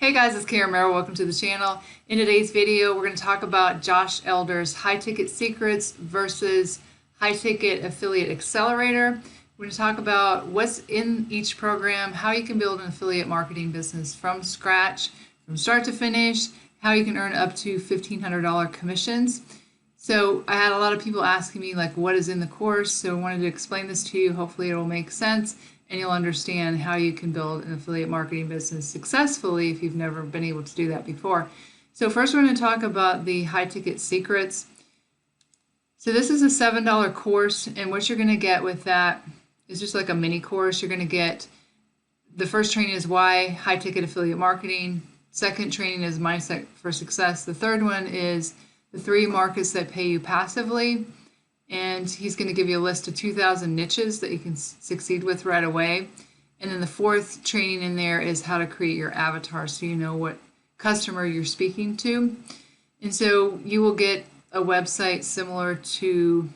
Hey guys, it's Karen Merrill. Welcome to the channel. In today's video, we're going to talk about Josh Elder's high ticket secrets versus high ticket affiliate accelerator. We're going to talk about what's in each program, how you can build an affiliate marketing business from scratch, from start to finish, how you can earn up to $1,500 commissions. So I had a lot of people asking me like, what is in the course? So I wanted to explain this to you. Hopefully it will make sense and you'll understand how you can build an affiliate marketing business successfully if you've never been able to do that before. So first we're going to talk about the high ticket secrets. So this is a $7 course, and what you're going to get with that is just like a mini course. You're going to get, the first training is why high ticket affiliate marketing. Second training is mindset for success. The third one is the 3 markets that pay you passively. And he's going to give you a list of 2,000 niches that you can succeed with right away. And then the fourth training in there is how to create your avatar so you know what customer you're speaking to. And so you will get a website similar to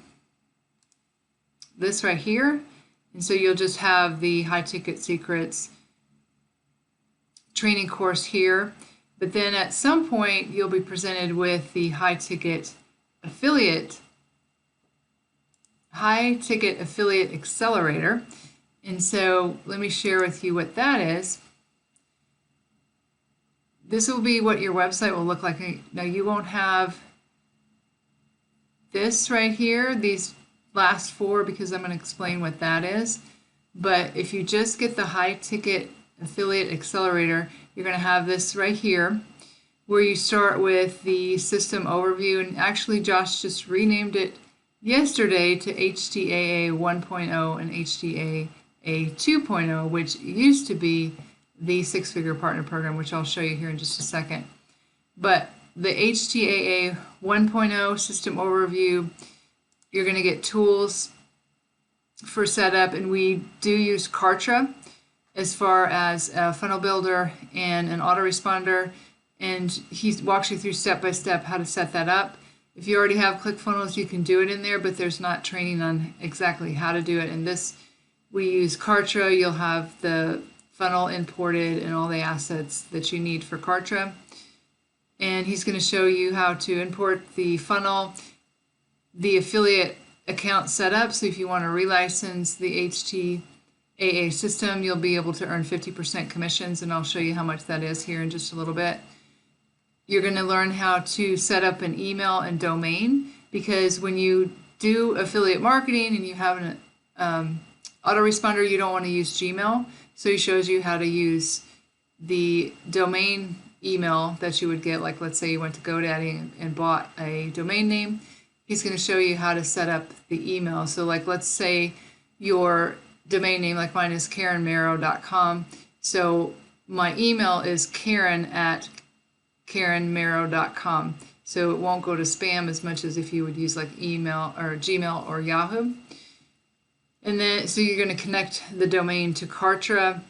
this right here. And so you'll just have the high ticket secrets training course here. But then at some point you'll be presented with the high ticket affiliate accelerator. And so let me share with you what that is. This will be what your website will look like. Now you won't have this right here, these last 4, because I'm going to explain what that is. But if you just get the high ticket affiliate accelerator, you're going to have this right here where you start with the system overview. And actually Josh just renamed it yesterday to HTAA 1.0 and HTAA 2.0, which used to be the 6-figure partner program, which I'll show you here in just a second. But the HTAA 1.0 system overview, you're going to get tools for setup, and we do use Kartra as far as a funnel builder and an autoresponder, and he walks you through step by step how to set that up. If you already have ClickFunnels, you can do it in there, but there's not training on exactly how to do it. In this, we use Kartra. You'll have the funnel imported and all the assets that you need for Kartra. And he's going to show you how to import the funnel, the affiliate account setup. So if you want to relicense the HTAA system, you'll be able to earn 50% commissions, and I'll show you how much that is here in just a little bit. You're going to learn how to set up an email and domain, because when you do affiliate marketing and you have an autoresponder, you don't want to use Gmail. So he shows you how to use the domain email that you would get. Like let's say you went to GoDaddy and bought a domain name. He's going to show you how to set up the email. So like let's say your domain name, like mine is KarenMerrow.com. So my email is Karen@KarenMerrow.com. So it won't go to spam as much as if you would use like email or Gmail or Yahoo. And then so you're going to connect the domain to Kartra.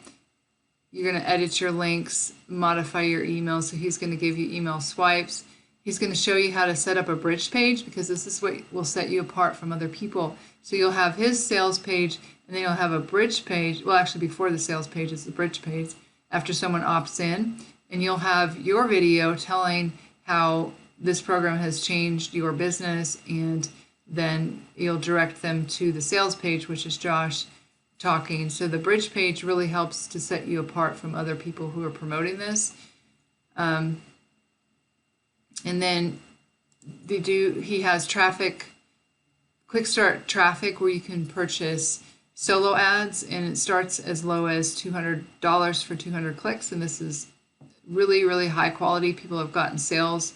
You're going to edit your links, modify your email. So he's going to give you email swipes. He's going to show you how to set up a bridge page, because this is what will set you apart from other people. So you'll have his sales page, and then you'll have a bridge page. Well, actually before the sales page is the bridge page after someone opts in. And you'll have your video telling how this program has changed your business, and then you'll direct them to the sales page, which is Josh talking. So the bridge page really helps to set you apart from other people who are promoting this. And then he has traffic, quick start traffic, where you can purchase solo ads, and it starts as low as $200 for 200 clicks, and this is really, really high quality. People have gotten sales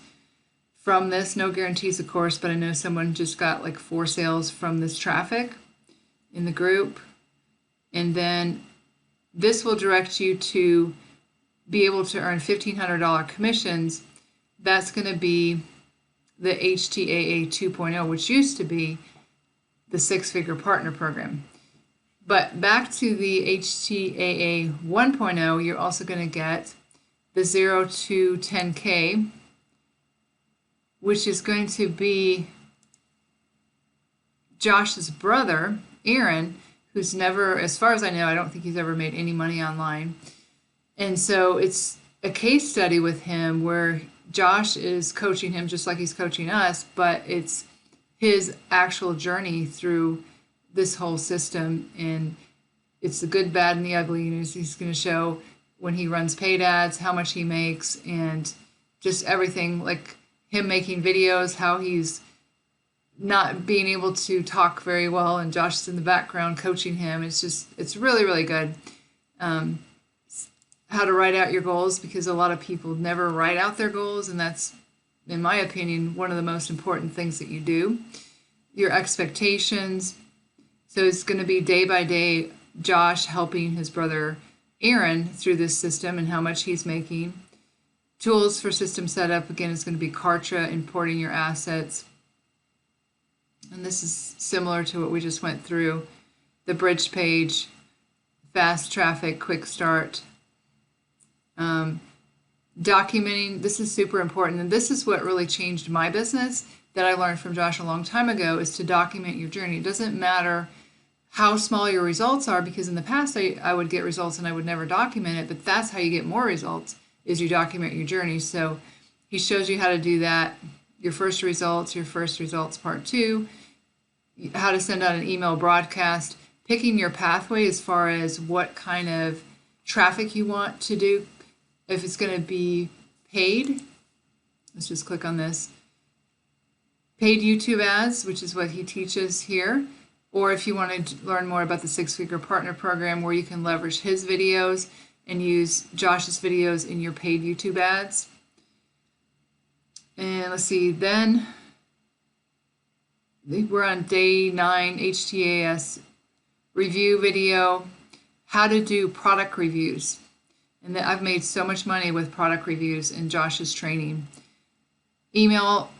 from this. No guarantees, of course, but I know someone just got like 4 sales from this traffic in the group. And then this will direct you to be able to earn $1,500 commissions. That's going to be the HTAA 2.0, which used to be the 6-figure partner program. But back to the HTAA 1.0, you're also going to get the 0 to 10K, which is going to be Josh's brother, Aaron, who's never, as far as I know, I don't think he's ever made any money online. And so it's a case study with him where Josh is coaching him just like he's coaching us, but it's his actual journey through this whole system, and it's the good, bad, and the ugly. And he's going to show when he runs paid ads, how much he makes, and just everything, like him making videos, how he's not being able to talk very well, and Josh is in the background coaching him. It's really, really good. How to write out your goals, because a lot of people never write out their goals, and that's, in my opinion, one of the most important things that you do. Your expectations. So it's going to be day by day Josh helping his brother Aaron through this system and how much he's making. Tools for system setup, again, is going to be Kartra, importing your assets. And this is similar to what we just went through. The bridge page, fast traffic, quick start. Documenting, this is super important, and this is what really changed my business that I learned from Josh a long time ago, is to document your journey. It doesn't matter how small your results are, because in the past I would get results and I would never document it, but that's how you get more results, is you document your journey. So he shows you how to do that. Your first results part 2, how to send out an email broadcast, picking your pathway as far as what kind of traffic you want to do. If it's going to be paid, let's just click on this. Paid YouTube ads, which is what he teaches here. Or if you want to learn more about the 6-Figure Partner Program, where you can leverage his videos and use Josh's videos in your paid YouTube ads. And let's see, then we're on day 9, HTAS review video, how to do product reviews. And I've made so much money with product reviews in Josh's training. Email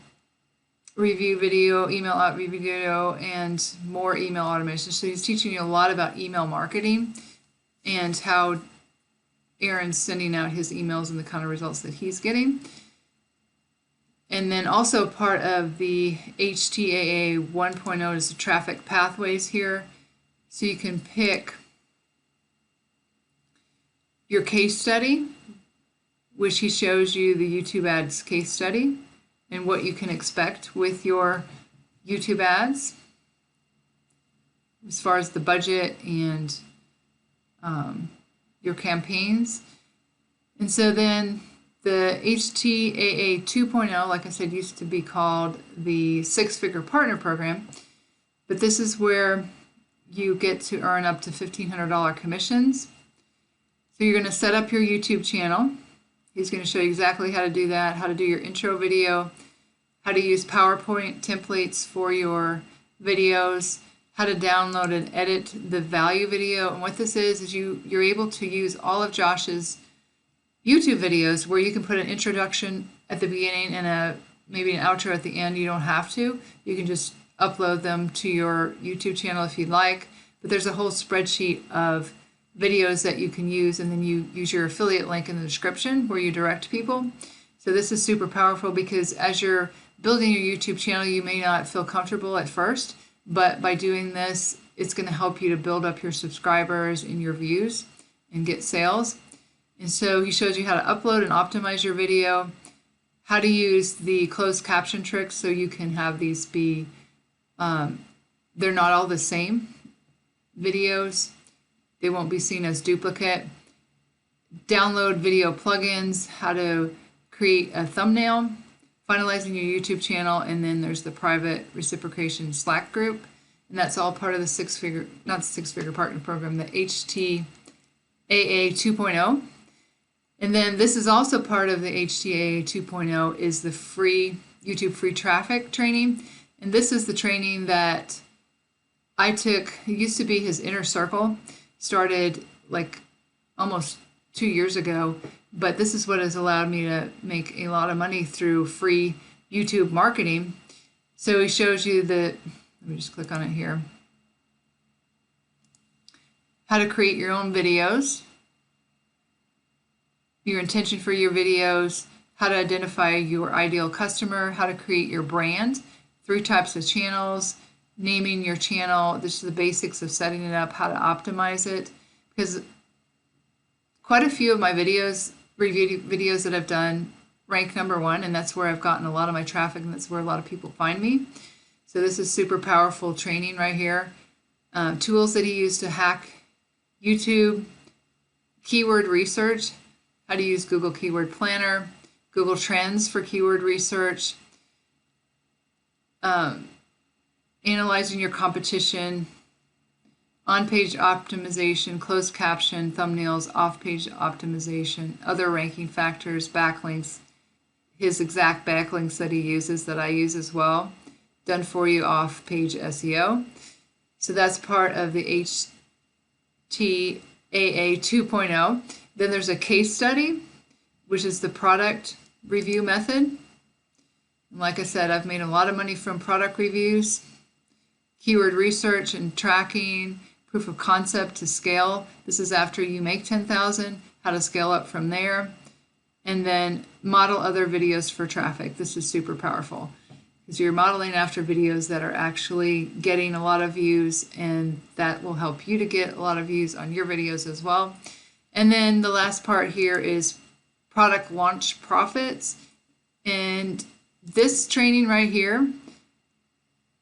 review video, email out review video, and more email automation. So he's teaching you a lot about email marketing and how Aaron's sending out his emails and the kind of results that he's getting. And then also part of the HTAA 1.0 is the traffic pathways here. So you can pick your case study, which he shows you the YouTube ads case study and what you can expect with your YouTube ads as far as the budget and your campaigns. And so then the HTAA 2.0, like I said, used to be called the 6-Figure Partner Program, but this is where you get to earn up to $1,500 commissions. So you're going to set up your YouTube channel. He's going to show you exactly how to do that, how to do your intro video, how to use PowerPoint templates for your videos, how to download and edit the value video. And what this is you're able to use all of Josh's YouTube videos where you can put an introduction at the beginning and maybe an outro at the end. You don't have to. You can just upload them to your YouTube channel if you'd like. But there's a whole spreadsheet of videos that you can use, and then you use your affiliate link in the description where you direct people. So this is super powerful, because as you're building your YouTube channel, you may not feel comfortable at first, but by doing this, it's going to help you to build up your subscribers and your views and get sales. And so he shows you how to upload and optimize your video, how to use the closed caption tricks so you can have these be, they're not all the same videos. They won't be seen as duplicate. Download video plugins, how to create a thumbnail, finalizing your YouTube channel, and then there's the private reciprocation Slack group. And that's all part of the 6-Figure, not the 6-Figure Partner Program, the HTAA 2.0. And then this is also part of the HTAA 2.0 is the free YouTube free traffic training. And this is the training that I took. It used to be his inner circle. Started like almost 2 years ago, but this is what has allowed me to make a lot of money through free YouTube marketing. So he shows you let me just click on it here, how to create your own videos, your intention for your videos, how to identify your ideal customer, how to create your brand, 3 types of channels, naming your channel. This is the basics of setting it up, how to optimize it, because quite a few of my videos review videos that I've done rank #1, and that's where I've gotten a lot of my traffic, and that's where a lot of people find me. So this is super powerful training right here. Tools that he used to hack YouTube, keyword research, how to use Google Keyword Planner, Google Trends for keyword research, analyzing your competition, on-page optimization, closed caption, thumbnails, off-page optimization, other ranking factors, backlinks, his exact backlinks that he uses that I use as well, done for you off-page SEO. So that's part of the HTAA 2.0. Then there's a case study, which is the product review method. And like I said, I've made a lot of money from product reviews, keyword research and tracking, proof of concept to scale. This is after you make 10,000, how to scale up from there. And then model other videos for traffic. This is super powerful because you're modeling after videos that are actually getting a lot of views, and that will help you to get a lot of views on your videos as well. And then the last part here is product launch profits. And this training right here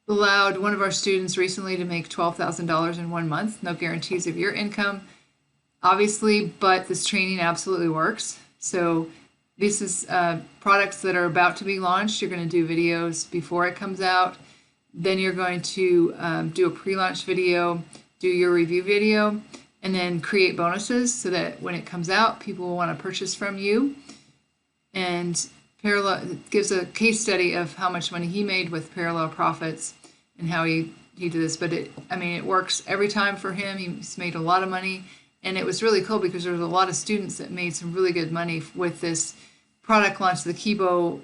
allowed one of our students recently to make $12,000 in 1 month. No guarantees of your income, obviously, but this training absolutely works. So this is products that are about to be launched. You're going to do videos before it comes out. Then you're going to do a pre-launch video, do your review video, and then create bonuses so that when it comes out, people will want to purchase from you. And Parallel gives a case study of how much money he made with Parallel Profits and how he did this. But it works every time for him. He's made a lot of money. And it was really cool because there was a lot of students that made some really good money with this product launch, the Kibo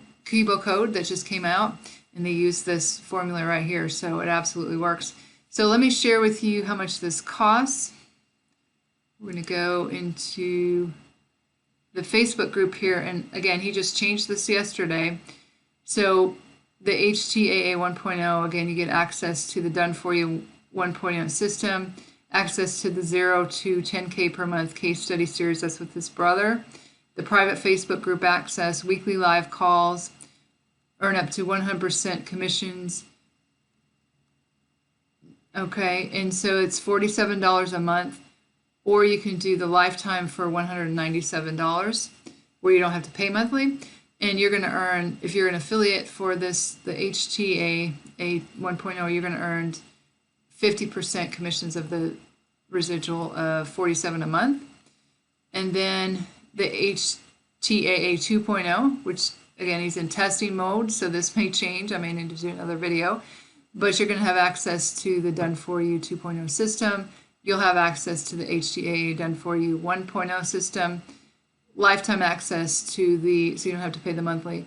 code that just came out, and they use this formula right here. So it absolutely works. So let me share with you how much this costs. We're going to go into the Facebook group here, and again, he just changed this yesterday. So the HTAA 1.0, again, you get access to the Done For You 1.0 system, access to the 0 to 10K per month case study series. That's with his brother. The private Facebook group access, weekly live calls, earn up to 100% commissions. Okay, and so it's $47 a month, or you can do the lifetime for $197, where you don't have to pay monthly. And you're going to earn, if you're an affiliate for this, the HTAA 1.0, you're going to earn 50% commissions of the residual of $47 a month. And then the HTAA 2.0, which again, he's in testing mode, so this may change. I may need to do another video, but you're going to have access to the Done For You 2.0 system. You'll have access to the HTAA Done For You 1.0 system, lifetime access to the, so you don't have to pay the monthly,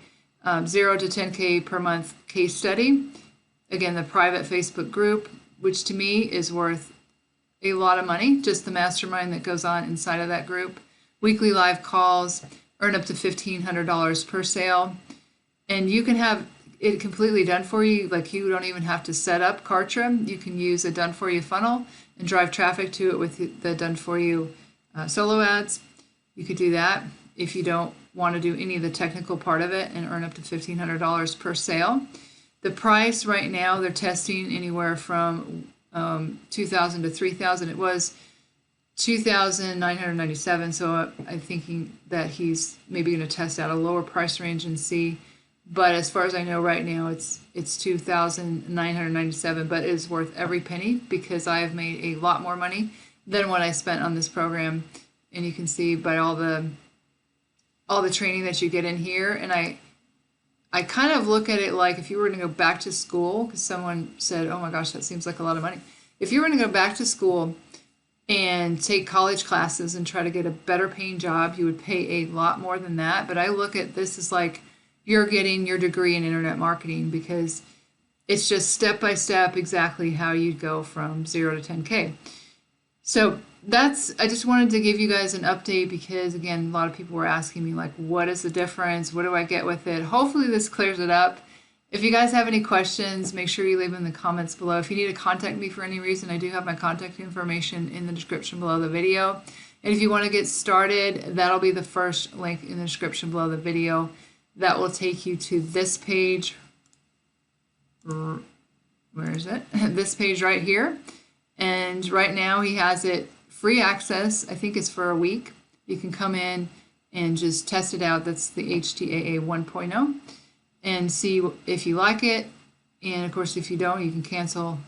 0 to 10K per month case study. Again, the private Facebook group, which to me is worth a lot of money, just the mastermind that goes on inside of that group. Weekly live calls, earn up to $1,500 per sale. And you can have it completely done for you. Like, you don't even have to set up Kartra. You can use a Done For You funnel and drive traffic to it with the Done For You solo ads. You could do that if you don't want to do any of the technical part of it and earn up to $1,500 per sale. The price right now, they're testing anywhere from $2,000 to $3,000. It was $2,997, so I'm thinking that he's maybe going to test out a lower price range and see. But as far as I know right now, it's $2,997, but it is worth every penny because I have made a lot more money than what I spent on this program. And you can see by all the training that you get in here. And I kind of look at it like if you were going to go back to school, because someone said, oh my gosh, that seems like a lot of money. If you were going to go back to school and take college classes and try to get a better paying job, you would pay a lot more than that. But I look at this as like you're getting your degree in internet marketing, because it's just step by step exactly how you go from 0 to 10K. So I just wanted to give you guys an update because, again, a lot of people were asking me, like, what is the difference? What do I get with it? Hopefully this clears it up. If you guys have any questions, make sure you leave them in the comments below. If you need to contact me for any reason, I do have my contact information in the description below the video. And if you want to get started, that'll be the first link in the description below the video. That will take you to this page. Where is it? This page right here. And right now he has it free access. I think it's for a week. You can come in and just test it out. That's the HTAA 1.0 and see if you like it. And of course, if you don't, you can cancel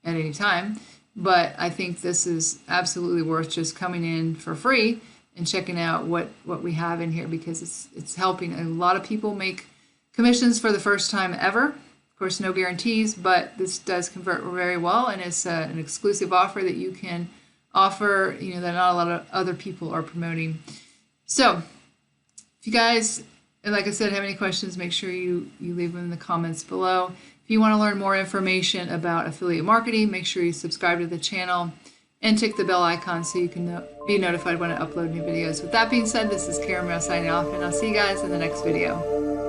at any time. But I think this is absolutely worth just coming in for free and checking out what we have in here, because it's helping a lot of people make commissions for the first time ever. Of course, no guarantees, but this does convert very well, and it's an exclusive offer that you can offer, you know, that not a lot of other people are promoting. So if you guys, like I said, have any questions, make sure you leave them in the comments below. If you want to learn more information about affiliate marketing, make sure you subscribe to the channel and tick the bell icon so you can be notified when I upload new videos. With that being said, this is Karen signing off, and I'll see you guys in the next video.